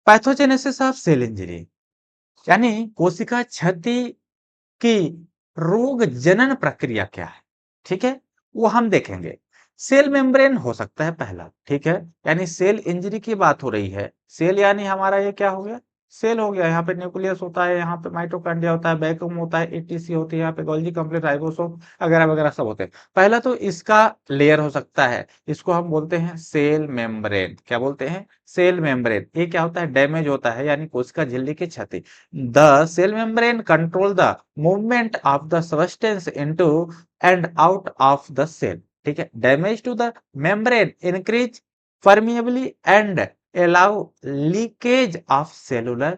Pathogenesis of cell injury यानी कोशिका क्षति की रोग जनन प्रक्रिया क्या है, ठीक है? वो हम देखेंगे। सेल मेम्ब्रेन हो सकता है पहला, ठीक है? यानी सेल इंजरी की बात हो रही है। सेल यानी हमारा ये क्या हो गया? सेल हो गया। यहाँ पे न्यूक्लियस होता है, यहाँ पे माइटोकॉन्ड्रिया होता है, वैक्यूम होता है, एटीसी होती है, यहाँ पे गोल्गी कॉम्प्लेक्स, राइबोसोम वगैरह-वगैरह सब होते हैं। पहला तो इसका लेयर हो सकता है, इसको हम बोलते हैं सेल मेम्ब्रेन। क्या बोलते हैं? Cell membrane. ये क्या होता है? डैमेज होता है यानी कोशिका झिल्ली की क्षति। The cell membrane control the movement of the substance into and out of the cell. ठीक है, damage to the membrane increase permeability and allow leakage of cellular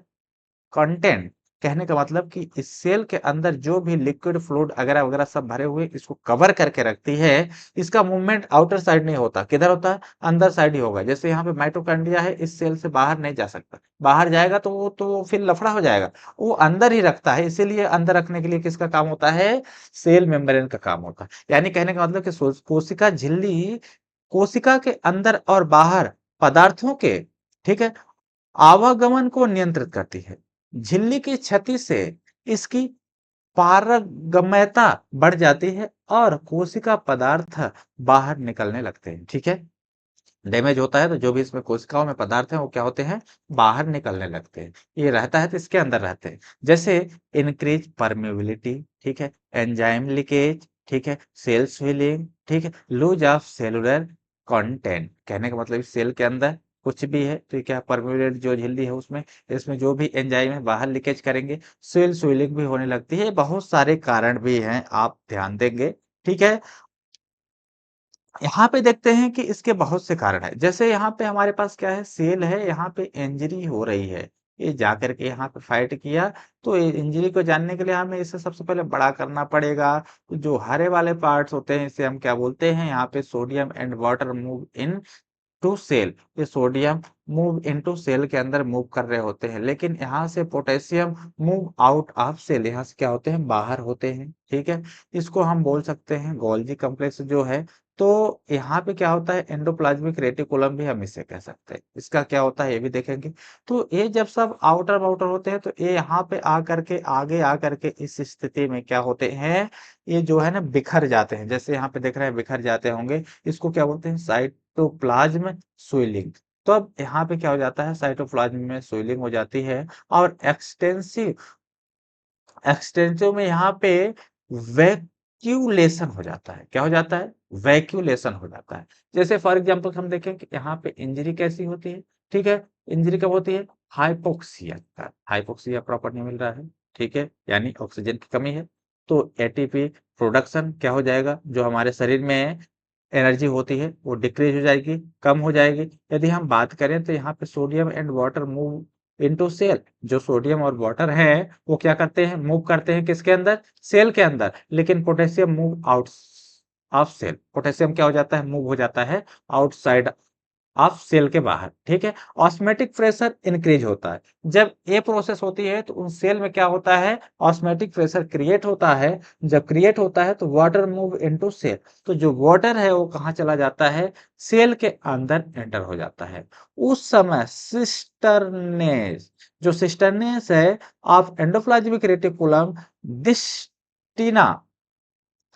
content. कहने का मतलब कि इस सेल के अंदर जो भी लिक्विड फ्लूइड वगैरह वगैरह सब भरे हुए इसको कवर करके रखती है। इसका मूवमेंट आउटर साइड नहीं होता, किधर होता है? अंदर साइड ही होगा। जैसे यहाँ पे माइटोकॉन्ड्रिया है, इस सेल से बाहर नहीं जा सकता, बाहर जाएगा तो फिर लफड़ा हो जाएगा। वो अंदर ही रखता है, इसीलिए अंदर रखने के लिए किसका काम होता है? सेल मेम्ब्रेन का काम होता है। यानी कहने का मतलब कि कोशिका झिल्ली कोशिका के अंदर और बाहर पदार्थों के, ठीक है, आवागमन को नियंत्रित करती है। झिल्ली की क्षति से इसकी पारगम्यता बढ़ जाती है और कोशिका पदार्थ बाहर निकलने लगते हैं, ठीक है? डैमेज होता है तो जो भी इसमें कोशिकाओं में पदार्थ हैं वो क्या होते हैं? बाहर निकलने लगते हैं। ये रहता है तो इसके अंदर रहते हैं। जैसे इंक्रीज परमेबिलिटी, ठीक है? एंजाइम लीकेज, ठीक है? सेल स्विलिंग, ठीक है? Loss of cellular content. कहने का मतलब इस सेल के अंदर कुछ भी है तो ये क्या परमेबिलिटी जो झिल्ली है उसमें इसमें जो भी एंजाइम है बाहर लीकेज करेंगे, सेल स्विलिंग भी होने लगती है। बहुत सारे कारण भी हैं, आप ध्यान देंगे, ठीक है? यहाँ पे देखते हैं कि इसके बहुत से कारण हैं। जैसे यहाँ पे हमारे पास क्या है? सेल है, यहाँ पे इंजरी हो रही है। ये जाकर के यहाँ पे फाइट किया, तो इंजरी को जानने के लिए हमें इसे सबसे पहले बड़ा करना पड़ेगा। तो जो हरे वाले पार्ट्स होते हैं इसे हम क्या बोलते हैं? यहाँ पे sodium and water move into cell. ये सोडियम मूव इनटू सेल के अंदर मूव कर रहे होते हैं, लेकिन यहाँ से potassium move out of cell, यहाँ से क्या होते हैं? बाहर होते हैं, ठीक है? इसको हम बोल सकते हैं गोल्गी कॉम्प्लेक्स जो है। तो यहाँ पे क्या होता है? एंडोप्लाज्मिक रेटिकुलम भी हम इसे कह सकते हैं। इसका क्या होता है ये भी देखेंगे। तो ये जब सब आउटर वाउटर होते हैं तो ये यहाँ पे आकर के आगे आकर के इस स्थिति में क्या होते हैं? ये जो है ना बिखर जाते हैं। जैसे यहाँ पे देख रहे हैं बिखर जाते होंगे, इसको क्या बोलते हैं? साइटोप्लाज्म स्विलिंग। तो अब यहाँ पे क्या हो जाता है? साइटोप्लाज्म में स्विलिंग हो जाती है और एक्सटेंसिव में यहाँ पे वैक्यूलेशन हो जाता है। क्या हो जाता है? वैक्यूलेशन हो जाता है। जैसे फॉर एग्जांपल हम देखें कि यहाँ पे इंजरी कैसी होती है, ठीक है? इंजरी कब होती है? हाइपोक्सिया का। हाइपोक्सिया प्रॉपर नहीं मिल रहा है, ठीक है? यानी ऑक्सीजन की कमी है। तो एटीपी प्रोडक्शन क्या हो जाएगा? जो हमारे शरीर में एनर्जी होती है वो डिक्रीज हो जाएगी, कम हो जाएगी। यदि हम बात करें तो यहाँ पे sodium and water move into cell. जो सोडियम और वाटर है वो क्या करते हैं? मूव करते हैं किसके अंदर? सेल के अंदर। लेकिन potassium move out of cell. Potassium क्या हो जाता है? मूव हो जाता है आउटसाइड ऑफ सेल के बाहर, ठीक है? ऑस्मोटिक प्रेशर इंक्रीज होता है। जब ये प्रोसेस होती है तो उन सेल में क्या होता है? ऑस्मोटिक प्रेशर क्रिएट होता है। जब क्रिएट होता है तो वाटर मूव इनटू सेल। तो जो वाटर है वो कहाँ चला जाता है? सेल के अंदर एंटर हो जाता है। उस समय सिस्टर्नेस, जो सिस्टर्नेस है ऑफ एंडोप्लाज्मिक रेटिकुलम डिस्टिना,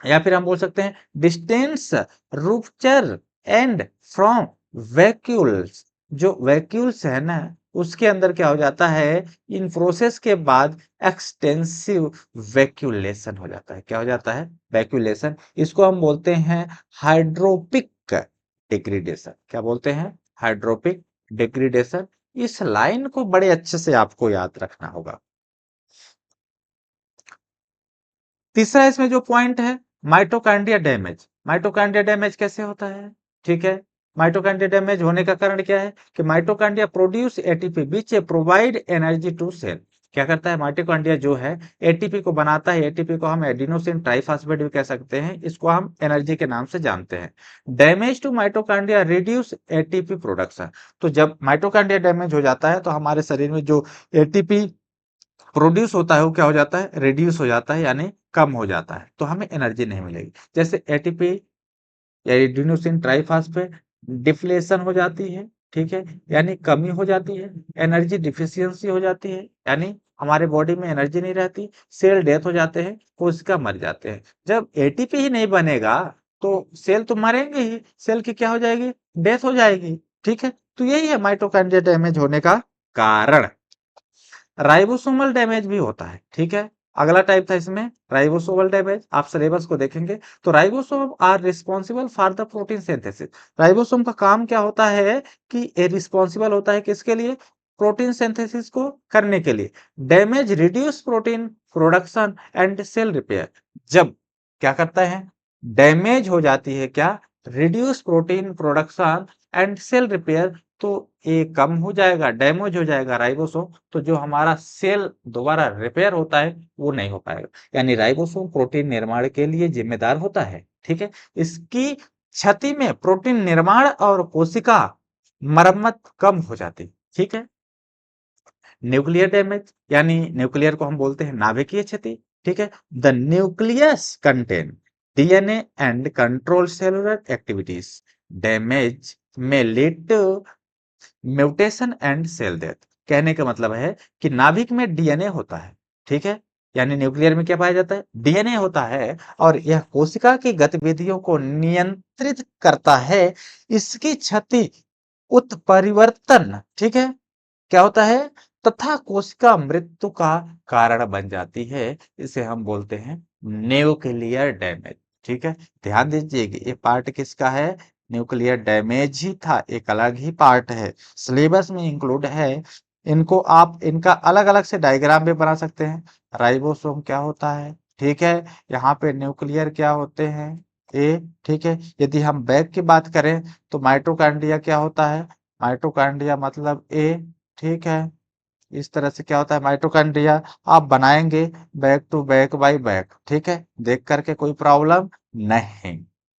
या फिर हम बोल सकते हैं डिस्टेंस रूपचर एंड फ्रॉम वैक्यूल्स। जो वैक्यूल्स है ना उसके अंदर क्या हो जाता है? इन प्रोसेस के बाद एक्सटेंसिव वैक्यूलेशन हो जाता है। क्या हो जाता है? वैक्यूलेशन। इसको हम बोलते हैं हाइड्रोपिक डिग्रेडेशन। क्या बोलते हैं? Hydropic degradation. इस लाइन को बड़े अच्छे से आपको याद रखना होगा। तीसरा इसमें जो पॉइंट है, माइटोकॉन्ड्रिया डैमेज। माइटोकॉन्ड्रिया डैमेज कैसे होता है? ठीक है, माइटोकॉन्ड्रिया डैमेज होने का कारण क्या है? कि mitochondria produce ATP which provide energy to cell. क्या करता है? माइटोकॉन्ड्रिया जो है एटीपी को बनाता है। एटीपी को हम एडिनोसिन ट्राइफॉस्फेट भी कह सकते हैं। इसको हम एनर्जी के नाम से जानते हैं। Damage to mitochondria reduce ATP production. तो जब माइटोकॉन्ड्रिया डैमेज हो जाता है तो हमारे शरीर में जो एटीपी प्रोड्यूस होता है वो क्या हो जाता है? रिड्यूस हो जाता है यानी कम हो जाता है, तो हमें एनर्जी नहीं मिलेगी। जैसे एटीपी या एडिनोसिन ट्राइफॉस्फेट डिफ्लेशन हो जाती है, ठीक है, यानी कमी हो जाती है, एनर्जी डिफिशियंसी हो जाती है, यानी हमारे बॉडी में एनर्जी नहीं रहती, सेल डेथ हो जाते हैं, कोशिका मर जाते हैं। जब एटीपी ही नहीं बनेगा तो सेल तो मरेंगे ही, सेल की क्या हो जाएगी, डेथ हो जाएगी। ठीक है, तो यही है माइटोकॉन्ड्रिया डैमेज होने का कारण। राइबोसोमल डैमेज भी होता है। ठीक है, अगला टाइप था इसमें राइबोसोमल डैमेज। आप सिलेबस को देखेंगे तो ribosome are responsible for the protein synthesis. Ribosome का काम क्या होता है कि ये रिस्पॉन्सिबल होता है किसके लिए, प्रोटीन सिंथेसिस को करने के लिए। Damage reduce protein production and cell repair. जब क्या करता है, डैमेज हो जाती है क्या, reduce protein production and cell repair, तो ये कम हो जाएगा, डैमेज हो जाएगा राइबोसोम, तो जो हमारा सेल दोबारा रिपेयर होता है वो नहीं हो पाएगा। यानी राइबोसोम प्रोटीन निर्माण के लिए जिम्मेदार होता है। ठीक है, इसकी क्षति में प्रोटीन निर्माण और कोशिका मरम्मत कम हो जाती। ठीक है, न्यूक्लियर डैमेज, यानी न्यूक्लियर को हम बोलते हैं नाभिकीय क्षति। ठीक है, the nucleus contain DNA and control cellular activities. Damage may lead to mutation and cell death. कहने का मतलब है कि नाभिक में डीएनए होता है। ठीक है, यानी न्यूक्लियर में क्या पाया जाता है, डीएनए होता है, और यह कोशिका की गतिविधियों को नियंत्रित करता है। इसकी क्षति उत्परिवर्तन, ठीक है, क्या होता है, तथा कोशिका मृत्यु का कारण बन जाती है। इसे हम बोलते हैं न्यूक्लियर डैमेज। ठीक है, ध्यान दीजिएगा ये पार्ट किसका है, न्यूक्लियर डैमेज ही था, एक अलग ही पार्ट है, सिलेबस में इंक्लूड है। इनको आप इनका अलग अलग से डायग्राम भी बना सकते हैं। राइबोसोम क्या होता है, ठीक है, यहाँ पे न्यूक्लियर क्या होते हैं, ए, ठीक है। यदि हम बैक की बात करें तो माइटोकॉन्ड्रिया क्या होता है, माइटोकॉन्ड्रिया मतलब ए। ठीक है, इस तरह से क्या होता है माइटोकॉन्ड्रिया, आप बनाएंगे back to back by back. ठीक है, देख करके कोई प्रॉब्लम नहीं।